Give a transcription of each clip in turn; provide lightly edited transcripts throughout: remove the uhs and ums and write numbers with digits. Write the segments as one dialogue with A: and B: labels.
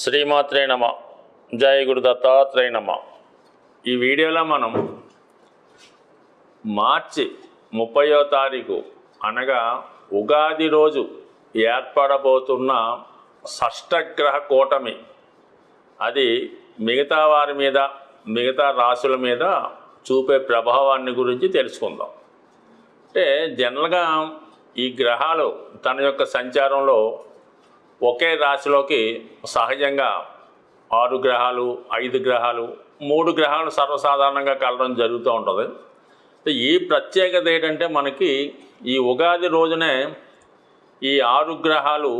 A: శ్రీమాత్రే నమ. జయ గురు దత్తాత్రేయ నమ. ఈ వీడియోలో మనం మార్చి 30వ తారీఖు అనగా ఉగాది రోజు ఏర్పడబోతున్న షష్టగ్రహ కూటమి అది మిగతా వారి మీద మిగతా రాశుల మీద చూపే ప్రభావాన్ని గురించి తెలుసుకుందాం. అంటే జనరల్గా ఈ గ్రహాలు తన యొక్క సంచారంలో ఒకే రాశిలోకి సహజంగా 6 గ్రహాలు 5 గ్రహాలు 3 గ్రహాలు సర్వసాధారణంగా కలవడం జరుగుతూ ఉంటుంది. ఈ ప్రత్యేకత ఏంటంటే మనకి ఈ ఉగాది రోజునే ఈ 6 గ్రహాలు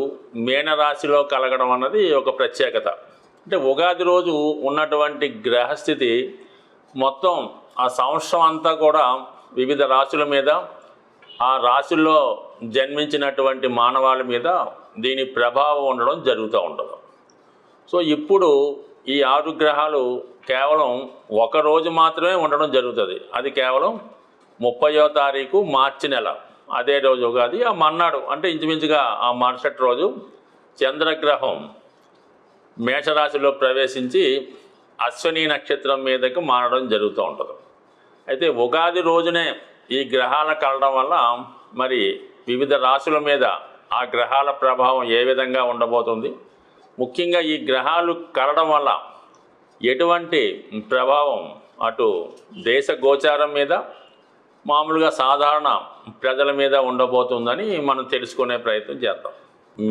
A: మీనరాశిలో కలగడం అన్నది ఒక ప్రత్యేకత. అంటే ఉగాది రోజు ఉన్నటువంటి గ్రహస్థితి మొత్తం ఆ సంవత్సరం అంతా కూడా వివిధ రాశుల మీద ఆ రాశుల్లో జన్మించినటువంటి మానవాళి మీద దీని ప్రభావం ఉండడం జరుగుతూ ఉంటుంది. సో ఇప్పుడు ఈ 6 గ్రహాలు కేవలం ఒక రోజు మాత్రమే ఉండడం జరుగుతుంది. అది కేవలం 30వ తారీఖు మార్చి నెల, అదే రోజు ఉగాది. ఆ మన్నాడు అంటే ఇంచుమించుగా ఆ మరుసటి రోజు చంద్రగ్రహం మేషరాశిలో ప్రవేశించి అశ్విని నక్షత్రం మీదకి మారడం జరుగుతూ ఉంటుంది. అయితే ఉగాది రోజునే ఈ గ్రహాల కలడం వల్ల మరి వివిధ రాశుల మీద ఆ గ్రహాల ప్రభావం ఏ విధంగా ఉండబోతుంది, ముఖ్యంగా ఈ గ్రహాలు కలడం వల్ల ఎటువంటి ప్రభావం అటు దేశ గోచారం మీద మామూలుగా సాధారణ ప్రజల మీద ఉండబోతుందని మనం తెలుసుకునే ప్రయత్నం చేద్దాం.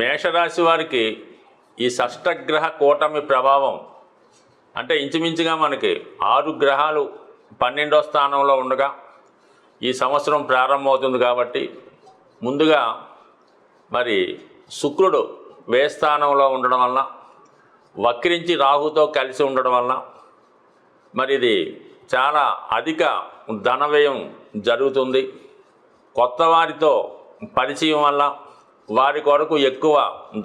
A: మేషరాశి వారికి ఈ షష్టగ్రహ కూటమి ప్రభావం అంటే ఇంచుమించుగా మనకి 6 గ్రహాలు 12వ స్థానంలో ఉండగా ఈ సంవత్సరం ప్రారంభమవుతుంది. కాబట్టి ముందుగా మరి శుక్రుడు వ్యయ స్థానంలో ఉండడం వల్ల వక్రించి రాహుతో కలిసి ఉండడం వల్ల మరి ఇది చాలా అధిక ధన వ్యయం జరుగుతుంది. కొత్త వారితో పరిచయం వల్ల వారి కొరకు ఎక్కువ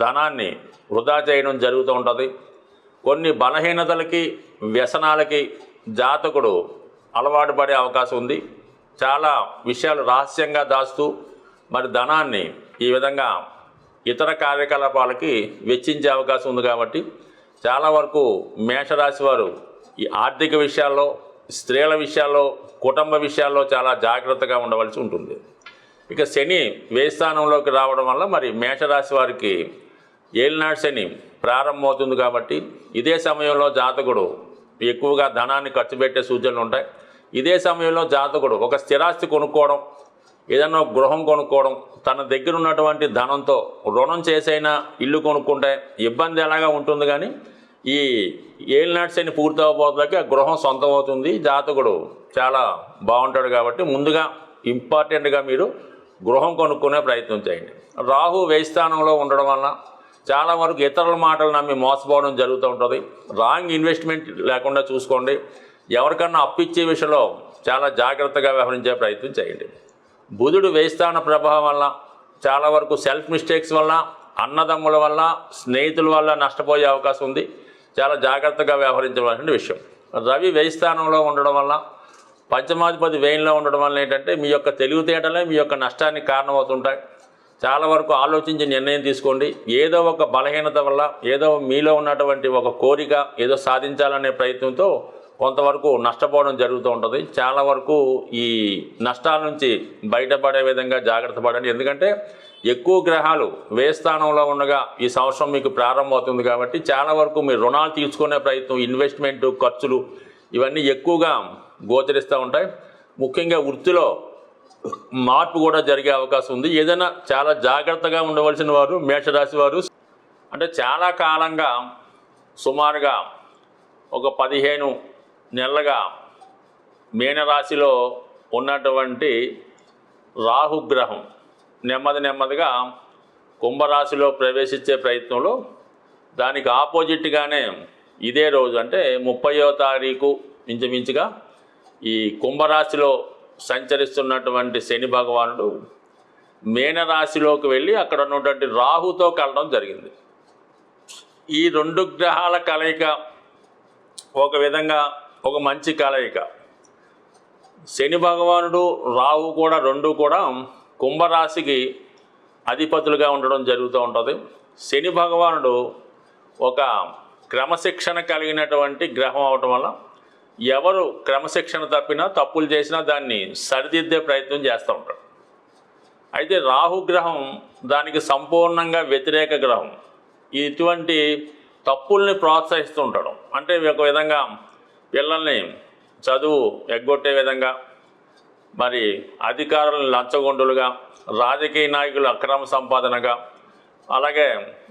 A: ధనాన్ని వృధా చేయడం జరుగుతూ ఉంటుంది. కొన్ని బలహీనతలకి వ్యసనాలకి జాతకుడు అలవాటు పడే అవకాశం ఉంది. చాలా విషయాలు రహస్యంగా దాస్తూ మరి ధనాన్ని ఈ విధంగా ఇతర కార్యకలాపాలకి వెచ్చించే అవకాశం ఉంది. కాబట్టి చాలా వరకు మేషరాశి వారు ఈ ఆర్థిక విషయాల్లో, స్త్రీల విషయాల్లో, కుటుంబ విషయాల్లో చాలా జాగ్రత్తగా ఉండవలసి ఉంటుంది. ఇక శని వ్యయస్థానంలోకి రావడం వల్ల మరి మేషరాశి వారికి ఏలినాడు శని ప్రారంభమవుతుంది. కాబట్టి ఇదే సమయంలో జాతకుడు ఎక్కువగా ధనాన్ని ఖర్చు పెట్టే సూచనలు ఉంటాయి. ఇదే సమయంలో జాతకుడు ఒక స్థిరాస్తి కొనుక్కోవడం, ఏదైనా గృహం కొనుక్కోవడం, తన దగ్గర ఉన్నటువంటి ధనంతో రుణం చేసైనా ఇల్లు కొనుక్కుంటే ఇబ్బంది ఎలాగా ఉంటుంది. కానీ ఈ ఏలినాడు శని పూర్తి అవ్వబోతులకి ఆ గృహం సొంతం అవుతుంది. జాతకుడు చాలా బాగుంటాడు. కాబట్టి ముందుగా ఇంపార్టెంట్గా మీరు గృహం కొనుక్కునే ప్రయత్నం చేయండి. రాహు వ్యయస్థానంలో ఉండడం వల్ల చాలా వరకు ఇతరుల మాటలు నమ్మి మోసపోవడం జరుగుతూ ఉంటుంది. రాంగ్ ఇన్వెస్ట్మెంట్ లేకుండా చూసుకోండి. ఎవరికన్నా అప్పిచ్చే విషయంలో చాలా జాగ్రత్తగా వ్యవహరించే ప్రయత్నం చేయండి. బుధుడు వ్యయస్థాన ప్రభావం వల్ల చాలా వరకు సెల్ఫ్ మిస్టేక్స్ వల్ల, అన్నదమ్ముల వల్ల, స్నేహితుల వల్ల నష్టపోయే అవకాశం ఉంది. చాలా జాగ్రత్తగా వ్యవహరించవలసిన విషయం. రవి వ్యయస్థానంలో ఉండడం వల్ల, పంచమాధిపతి వ్యయంలో ఉండడం వల్ల ఏంటంటే మీ యొక్క తెలివితేటలే మీ యొక్క నష్టానికి కారణమవుతుంటాయి. చాలా వరకు ఆలోచించి నిర్ణయం తీసుకోండి. ఏదో ఒక బలహీనత వల్ల, ఏదో మీలో ఉన్నటువంటి ఒక కోరిక ఏదో సాధించాలనే ప్రయత్నంతో కొంతవరకు నష్టపోవడం జరుగుతూ ఉంటుంది. చాలా వరకు ఈ నష్టాల నుంచి బయటపడే విధంగా జాగ్రత్త పడండి. ఎందుకంటే ఎక్కువ గ్రహాలు వ్యయస్థానంలో ఉండగా ఈ సంవత్సరం మీకు ప్రారంభమవుతుంది. కాబట్టి చాలా వరకు మీరు రుణాలు తీసుకునే ప్రయత్నం, ఇన్వెస్ట్మెంటు, ఖర్చులు ఇవన్నీ ఎక్కువగా గోచరిస్తూ ఉంటాయి. ముఖ్యంగా వృత్తిలో మార్పు కూడా జరిగే అవకాశం ఉంది. ఏదైనా చాలా జాగ్రత్తగా ఉండవలసిన వారు మేషరాశి వారు. అంటే చాలా కాలంగా సుమారుగా ఒక 15 నెలలుగా మీనరాశిలో ఉన్నటువంటి రాహుగ్రహం నెమ్మదిగా కుంభరాశిలో ప్రవేశించే ప్రయత్నంలో దానికి ఆపోజిట్గానే ఇదే రోజు అంటే 30వ తారీఖు ఇంచుమించుగా ఈ కుంభరాశిలో సంచరిస్తున్నటువంటి శని భగవానుడు మీనరాశిలోకి వెళ్ళి అక్కడ ఉన్నటువంటి రాహుతో కలడం జరిగింది. ఈ 2 గ్రహాల కలయిక ఒక విధంగా ఒక మంచి కలయిక. శని భగవానుడు రాహు కూడా 2 కూడా కుంభరాశికి అధిపతులుగా ఉండడం జరుగుతూ ఉంటుంది. శని భగవానుడు ఒక క్రమశిక్షణ కలిగినటువంటి గ్రహం అవటం వల్ల ఎవరు క్రమశిక్షణ తప్పినా తప్పులు చేసినా దాన్ని సరిదిద్దే ప్రయత్నం చేస్తూ ఉంటాడు. అయితే రాహుగ్రహం దానికి సంపూర్ణంగా వ్యతిరేక గ్రహం. ఇటువంటి తప్పుల్ని ప్రోత్సహిస్తూ ఉంటాడు. అంటే ఒక విధంగా పిల్లల్ని చదువు ఎగ్గొట్టే విధంగా, మరి అధికారులను లంచగొండులుగా, రాజకీయ నాయకులు అక్రమ సంపాదనగా, అలాగే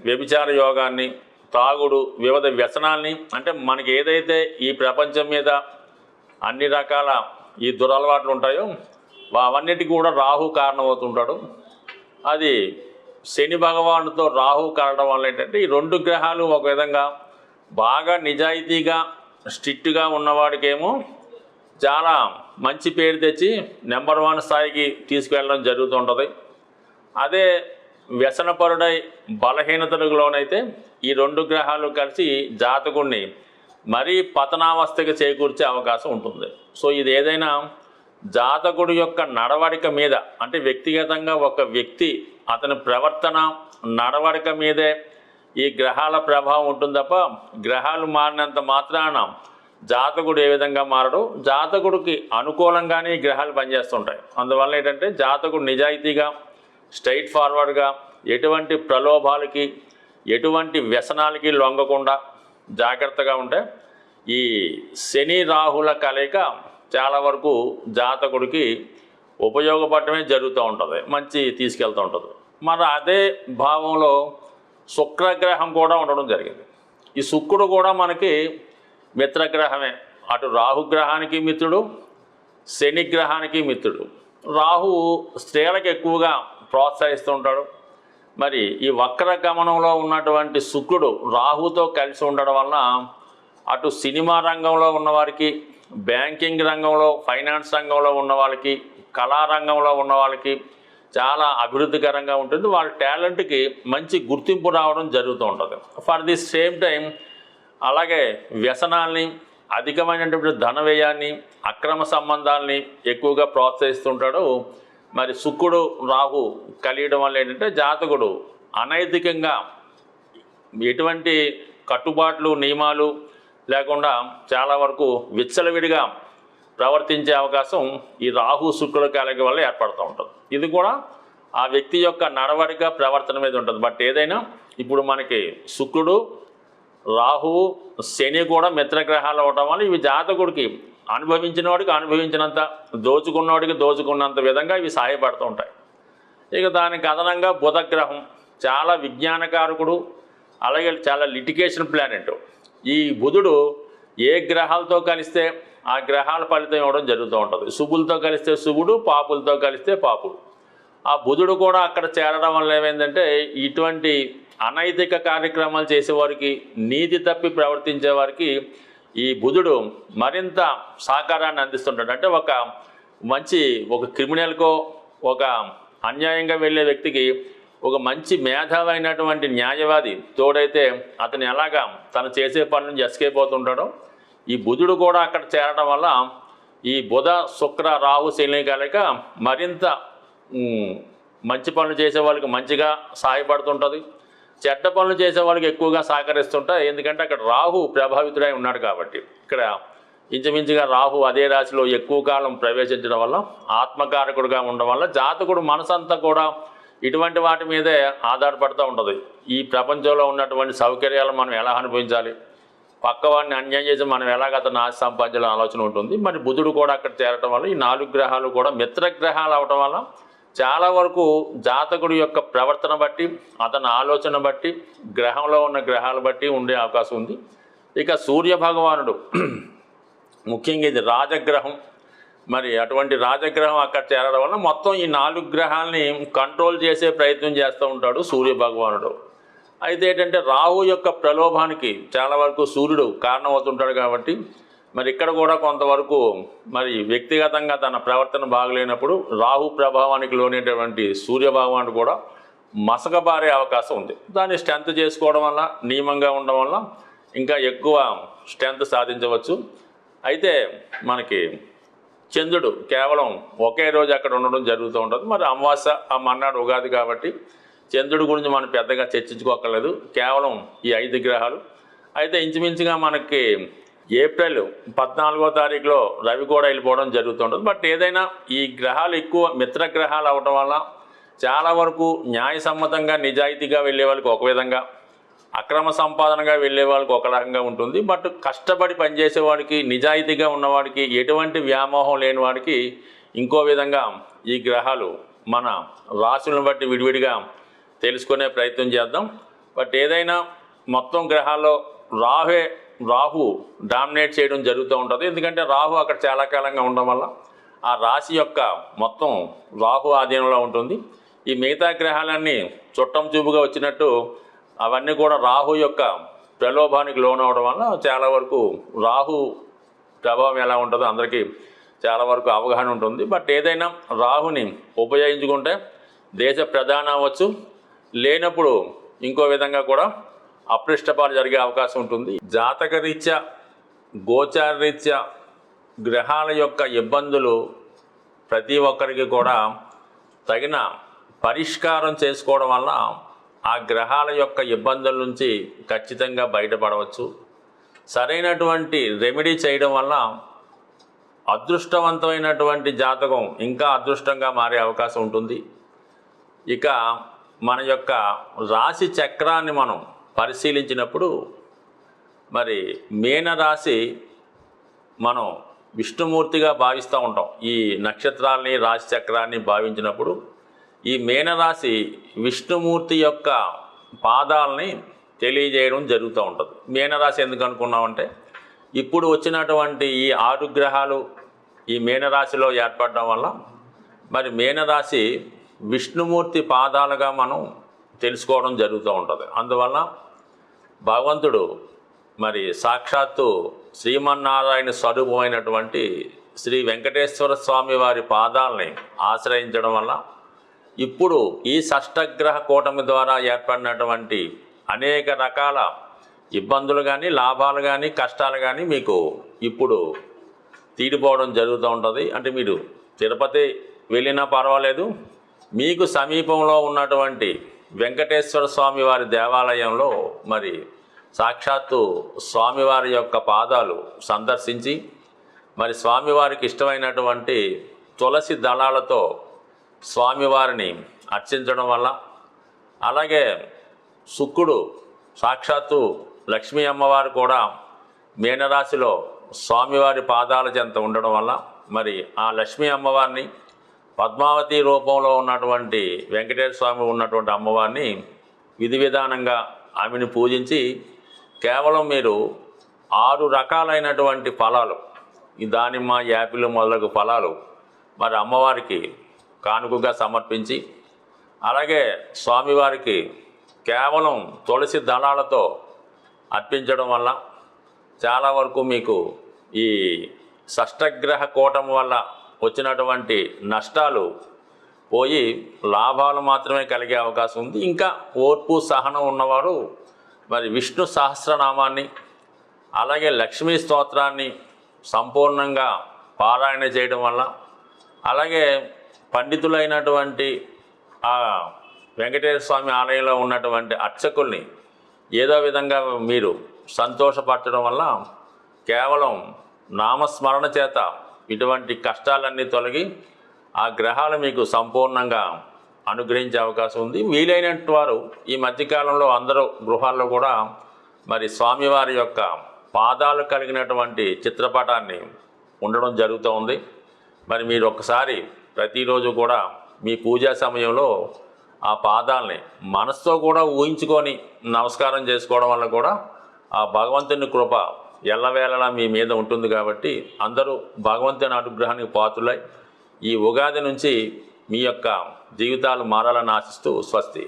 A: వ్యభిచార యోగాన్ని, తాగుడు, వివిధ వ్యసనాల్ని, అంటే మనకి ఏదైతే ఈ ప్రపంచం మీద అన్ని రకాల ఈ దురలవాట్లు ఉంటాయో అవన్నిటికీ కూడా రాహు కారణమవుతుంటాడు. అది శని భగవానుతో రాహు కారణం వల్ల ఏంటంటే ఈ రెండు గ్రహాలు ఒక విధంగా బాగా నిజాయితీగా స్ట్రిక్ట్గా ఉన్నవాడికేమో చాలా మంచి పేరు తెచ్చి నెంబర్ 1 స్థాయికి తీసుకువెళ్ళడం జరుగుతుంటుంది. అదే వ్యసనపరుడై బలహీనతలకు లోనైతే ఈ రెండు గ్రహాలు కలిసి జాతకుడిని మరీ పతనావస్థకి చేకూర్చే అవకాశం ఉంటుంది. సో ఇది ఏదైనా జాతకుడి యొక్క నడవడిక మీద, అంటే వ్యక్తిగతంగా ఒక వ్యక్తి అతని ప్రవర్తన నడవడిక మీదే ఈ గ్రహాల ప్రభావం ఉంటుంది తప్ప గ్రహాలు మారినంత మాత్రాన జాతకుడు ఏ విధంగా మారడు. జాతకుడికి అనుకూలంగానే ఈ గ్రహాలు పనిచేస్తుంటాయి. అందువల్ల ఏంటంటే జాతకుడు నిజాయితీగా స్ట్రైట్ ఫార్వర్డ్గా ఎటువంటి ప్రలోభాలకి ఎటువంటి వ్యసనాలకి లొంగకుండా జాగ్రత్తగా ఉంటే ఈ శని రాహుల కలయిక చాలా వరకు జాతకుడికి ఉపయోగపడటమే జరుగుతూ ఉంటుంది, మంచి తీసుకెళ్తూ ఉంటుంది. మరి అదే భావంలో శుక్రగ్రహం కూడా ఉండడం జరిగింది. ఈ శుక్రుడు కూడా మనకి మిత్రగ్రహమే. అటు రాహుగ్రహానికి మిత్రుడు, శని గ్రహానికి మిత్రుడు. రాహు స్త్రీలకు ఎక్కువగా ప్రోత్సహిస్తూ ఉంటాడు. మరి ఈ వక్ర గమనంలో ఉన్నటువంటి శుక్రుడు రాహుతో కలిసి ఉండడం వలన అటు సినిమా రంగంలో ఉన్నవారికి, బ్యాంకింగ్ రంగంలో, ఫైనాన్స్ రంగంలో ఉన్న వాళ్ళకి, కళారంగంలో ఉన్న వాళ్ళకి చాలా అభివృద్ధికరంగా ఉంటుంది. వాళ్ళ టాలెంట్కి మంచి గుర్తింపు రావడం జరుగుతూ ఉంటుంది. ఫర్ ది సేమ్ టైం అలాగే వ్యసనాల్ని, అధికమైనటువంటి ధన వ్యయాన్ని, అక్రమ సంబంధాలని ఎక్కువగా ప్రోత్సహిస్తుంటాడు. మరి శుక్రుడు రాహు కలియడం వల్ల ఏంటంటే జాతకుడు అనైతికంగా ఎటువంటి కట్టుబాట్లు నియమాలు లేకుండా చాలా వరకు విచ్చలవిడిగా ప్రవర్తించే అవకాశం ఈ రాహు శుక్రుల కలయిక వల్ల ఏర్పడుతూ ఉంటుంది. ఇది కూడా ఆ వ్యక్తి యొక్క నడవడిక ప్రవర్తన మీద ఉంటుంది. బట్ ఏదైనా ఇప్పుడు మనకి శుక్రుడు, రాహువు, శని కూడా మిత్రగ్రహాలు అవటం వల్ల ఇవి జాతకుడికి అనుభవించిన వాడికి అనుభవించినంత, దోచుకున్నవాడికి దోచుకున్నంత విధంగా ఇవి సహాయపడుతూ ఉంటాయి. ఇక దానికి అదనంగా బుధగ్రహం చాలా విజ్ఞానకారకుడు, అలాగే చాలా లిటిగేషన్ ప్లానెట్. ఈ బుధుడు ఏ గ్రహాలతో కలిస్తే ఆ గ్రహాల ఫలితం ఇవ్వడం జరుగుతూ ఉంటుంది. శుభులతో కలిస్తే శుభుడు, పాపులతో కలిస్తే పాపుడు. ఆ బుధుడు కూడా అక్కడ చేరడం వల్ల ఏమైందంటే ఇటువంటి అనైతిక కార్యక్రమాలు చేసేవారికి, నీతి తప్పి ప్రవర్తించే వారికి ఈ బుధుడు మరింత సహకారాన్ని అందిస్తుంటాడు. అంటే ఒక క్రిమినల్కో, ఒక అన్యాయంగా వెళ్ళే వ్యక్తికి ఒక మంచి మేధావైనటువంటి న్యాయవాది తోడైతే అతను ఎలాగా తను చేసే పని నుంచి ఎస్కేప్ అవుతుంటాడో ఈ బుధుడు కూడా అక్కడ చేరడం వల్ల ఈ బుధ, శుక్ర, రాహు, శని కలయిక మరింత మంచి పనులు చేసే వాళ్ళకి మంచిగా సహాయపడుతుంటుంది. చెడ్డ పనులు చేసే వాళ్ళకి ఎక్కువగా సహకరిస్తుంటాయి. ఎందుకంటే అక్కడ రాహు ప్రభావితుడై ఉన్నాడు కాబట్టి. ఇక్కడ ఇంచుమించుగా రాహు అదే రాశిలో ఎక్కువ కాలం ప్రవేశించడం వల్ల, ఆత్మకారకుడుగా ఉండడం వల్ల జాతకుడు మనసంతా కూడా ఇటువంటి వాటి మీదే ఆధారపడుతూ ఉంటుంది. ఈ ప్రపంచంలో ఉన్నటువంటి సౌకర్యాలు మనం ఎలా అనుభవించాలి, పక్కవాడిని అన్యాయం చేసి మనం ఎలాగ అతను ఆశ సంపాదించాలని ఆలోచన ఉంటుంది. మరి బుధుడు కూడా అక్కడ చేరటం వల్ల ఈ 4 గ్రహాలు కూడా మిత్రగ్రహాలు అవటం వల్ల చాలా వరకు జాతకుడి యొక్క ప్రవర్తన బట్టి, అతని ఆలోచన బట్టి, గ్రహంలో ఉన్న గ్రహాలు బట్టి ఉండే అవకాశం ఉంది. ఇక సూర్య భగవానుడు ముఖ్యంగా ఇది రాజగ్రహం. మరి అటువంటి రాజగ్రహం అక్కడ చేరడం వల్ల మొత్తం ఈ 4 గ్రహాలని కంట్రోల్ చేసే ప్రయత్నం చేస్తూ ఉంటాడు సూర్య భగవానుడు. అయితే ఏంటంటే రాహు యొక్క ప్రలోభానికి చాలా వరకు సూర్యుడు కారణమవుతుంటాడు కాబట్టి మరి ఇక్కడ కూడా కొంతవరకు మరి వ్యక్తిగతంగా తన ప్రవర్తన బాగలేనప్పుడు రాహు ప్రభావానికి లోనేటువంటి సూర్య భగవానుడు కూడా మసకబారే అవకాశం ఉంది. దాన్ని స్ట్రెంత్ చేసుకోవడం వల్ల, నియమంగా ఉండడం వల్ల ఇంకా ఎక్కువ స్ట్రెంత్ సాధించవచ్చు. అయితే మనకి చంద్రుడు కేవలం ఒకే రోజు అక్కడ ఉండడం జరుగుతూ ఉంటుంది. మరి అమావాస్య ఆ మన్నాడు ఉగాది కాబట్టి చంద్రుడి గురించి మనం పెద్దగా చర్చించుకోకర్లేదు. కేవలం ఈ 5 గ్రహాలు అయితే ఇంచుమించుగా మనకి ఏప్రిల్ 14వ తారీఖులో రవి కూడా వెళ్ళిపోవడం జరుగుతుంటుంది. బట్ ఏదైనా ఈ గ్రహాలు ఎక్కువ మిత్రగ్రహాలు అవటం వల్ల చాలా వరకు న్యాయసమ్మతంగా నిజాయితీగా వెళ్ళే వాళ్ళకి ఒక విధంగా, అక్రమ సంపాదనగా వెళ్ళే వాళ్ళకి ఒక రకంగా ఉంటుంది. బట్ కష్టపడి పనిచేసే వాడికి, నిజాయితీగా ఉన్నవాడికి, ఎటువంటి వ్యామోహం లేని వాడికి ఇంకో విధంగా ఈ గ్రహాలు మన రాశులను బట్టి విడివిడిగా తెలుసుకునే ప్రయత్నం చేద్దాం. బట్ ఏదైనా మొత్తం గ్రహాల్లో రాహు డామినేట్ చేయడం జరుగుతూ ఉంటుంది. ఎందుకంటే రాహు అక్కడ చాలా కాలంగా ఉండడం వల్ల ఆ రాశి యొక్క మొత్తం రాహు ఆధీనంలో ఉంటుంది. ఈ మిగతా గ్రహాలన్నీ చుట్టం చూపుగా వచ్చినట్టు అవన్నీ కూడా రాహు యొక్క ప్రలోభానికి లోనవడం వల్ల చాలా వరకు రాహు ప్రభావం ఎలా ఉంటుందో అందరికీ చాలా వరకు అవగాహన ఉంటుంది. బట్ ఏదైనా రాహుని ఉపయోగించుకుంటే దేశ ప్రధాని అవ్వచ్చు, లేనప్పుడు ఇంకో విధంగా కూడా అప్రిష్టపాలు జరిగే అవకాశం ఉంటుంది. జాతకరీత్యా, గోచారరీత్యా గ్రహాల యొక్క ఇబ్బందులు ప్రతి ఒక్కరికి కూడా తగిన పరిష్కారం చేసుకోవడం వల్ల ఆ గ్రహాల యొక్క ఇబ్బందుల నుంచి ఖచ్చితంగా బయటపడవచ్చు. సరైనటువంటి రెమెడీ చేయడం వల్ల అదృష్టవంతమైనటువంటి జాతకం ఇంకా అదృష్టంగా మారే అవకాశం ఉంటుంది. ఇక మన యొక్క రాశి చక్రాన్ని మనం పరిశీలించినప్పుడు మరి మీనరాశి మనం విష్ణుమూర్తిగా భావిస్తూ ఉంటాం. ఈ నక్షత్రాలని, రాశి చక్రాన్ని భావించినప్పుడు ఈ మీనరాశి విష్ణుమూర్తి యొక్క పాదాలని తెలియజేయడం జరుగుతూ ఉంటుంది. మీనరాశి ఎందుకు అనుకున్నామంటే ఇప్పుడు వచ్చినటువంటి ఈ 6 గ్రహాలు ఈ మీనరాశిలో ఏర్పడడం వల్ల మరి మీనరాశి విష్ణుమూర్తి పాదాలుగా మనం తెలుసుకోవడం జరుగుతూ ఉంటుంది. అందువల్ల భగవంతుడు మరి సాక్షాత్తు శ్రీమన్నారాయణ స్వరూపమైనటువంటి శ్రీ వెంకటేశ్వర స్వామి వారి పాదాలని ఆశ్రయించడం వల్ల ఇప్పుడు ఈ షష్టగ్రహ కూటమి ద్వారా ఏర్పడినటువంటి అనేక రకాల ఇబ్బందులు కానీ, లాభాలు కానీ, కష్టాలు కానీ మీకు ఇప్పుడు తీరిపోవడం జరుగుతూ ఉంటుంది. అంటే మీరు తిరుపతి వెళ్ళినా పర్వాలేదు, మీకు సమీపంలో ఉన్నటువంటి వెంకటేశ్వర స్వామి వారి దేవాలయంలో మరి సాక్షాత్తు స్వామివారి యొక్క పాదాలు సందర్శించి మరి స్వామివారికి ఇష్టమైనటువంటి తులసి దళాలతో స్వామివారిని అర్చించడం వల్ల, అలాగే శుక్రుడు సాక్షాత్తు లక్ష్మీ అమ్మవారు కూడా మీనరాశిలో స్వామివారి పాదాల చెంత ఉండడం వల్ల మరి ఆ లక్ష్మీ అమ్మవారిని, పద్మావతి రూపంలో ఉన్నటువంటి వెంకటేశ్వర స్వామి ఉన్నటువంటి అమ్మవారిని విధి విధానంగా ఆమెను పూజించి కేవలం మీరు 6 రకాలైనటువంటి ఫలాలు, ఈ దానిమ్మ, యాపిల్ మొదలగు ఫలాలు మరి అమ్మవారికి కానుకగా సమర్పించి, అలాగే స్వామివారికి కేవలం తులసి దళాలతో అర్పించడం వల్ల చాలా వరకు మీకు ఈ షష్టగ్రహ కూటమి వల్ల వచ్చినటువంటి నష్టాలు పోయి లాభాలు మాత్రమే కలిగే అవకాశం ఉంది. ఇంకా ఓర్పు, సహనం ఉన్నవారు మరి విష్ణు సహస్రనామాన్ని, అలాగే లక్ష్మీ స్తోత్రాన్ని సంపూర్ణంగా పారాయణ చేయడం వల్ల, అలాగే పండితులైనటువంటి ఆ వెంకటేశ్వర స్వామి ఆలయంలో ఉన్నటువంటి అర్చకుల్ని ఏదో విధంగా మీరు సంతోషపరచడం వల్ల కేవలం నామస్మరణ చేత ఇటువంటి కష్టాలన్నీ తొలగి ఆ గ్రహాలు మీకు సంపూర్ణంగా అనుగ్రహించే అవకాశం ఉంది. వీలైనట్టు వారు ఈ మధ్యకాలంలో అందరూ గృహాల్లో కూడా మరి స్వామివారి యొక్క పాదాలు కలిగినటువంటి చిత్రపటాన్ని ఉండడం జరుగుతూ ఉంది. మరి మీరు ఒక్కసారి ప్రతిరోజు కూడా మీ పూజా సమయంలో ఆ పాదాలని మనసుతో కూడా ఊహించుకొని నమస్కారం చేసుకోవడం వల్ల కూడా ఆ భగవంతుని కృప ఎల్లవేళలా మీ మీద ఉంటుంది. కాబట్టి అందరూ భగవంతుని అనుగ్రహానికి పాత్రులై ఈ ఉగాది నుంచి మీ యొక్క జీవితాలు మారాలని ఆశిస్తూ స్వస్తి.